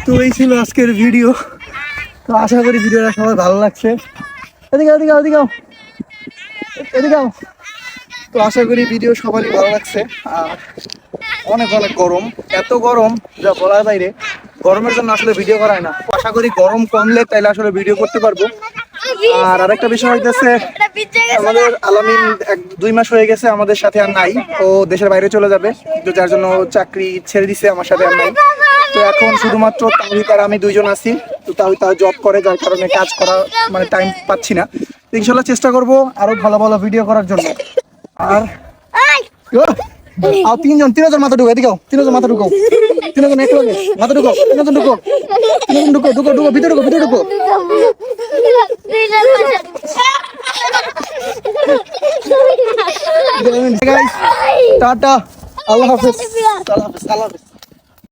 তো এই ছিল আজকের ভিডিও। তো আশা করি ভিডিওটা সবার ভালো লাগছে। এদিকে এদিকে এদিকে এদিকে। তো আশা করি ভিডিও সবারই ভালো লাগছে। আর অনেক অনেক গরম, এত গরম যা বলার বাইরে। গরমের জন্য আসলে ভিডিও করা হয় না। আশা করি গরম কমলে তাইলে আসলে ভিডিও করতে পারবো। আর আরেকটা বিষয় হইতেছে, আমাদের আলামিন 1-2 মাস হয়ে গেছে আমাদের সাথে আর নাই। ও দেশের বাইরে চলে যাবে, তো যার জন্য চাকরি ছেড়ে দিছে, আমার সাথে আর নাই। তো এখন শুধুমাত্র তাহিদ আর আমি 2জন আছি। তো তাহিদ তার জব করে, যার কারণে কাজ করা মানে টাইম পাচ্ছি না। তো ইনশাল্লাহ চেষ্টা করবো আরো ভালো ভালো ভিডিও করার জন্য। আর 3জন মাথা ঢুকো, এদিকে 3জন মাথা ঢুকো, 3জন একটু আগে মাথা ঢুকো, 3জন ঢুকো, 3জন ঢুকো ঢুকো ঢুকো, ভিতরে ঢুকো, ভিতরে ঢুকো। টাটা, আল্লাহ হাফেজ, আল্লাহ হাফেজ, আল্লাহ হাফেজ।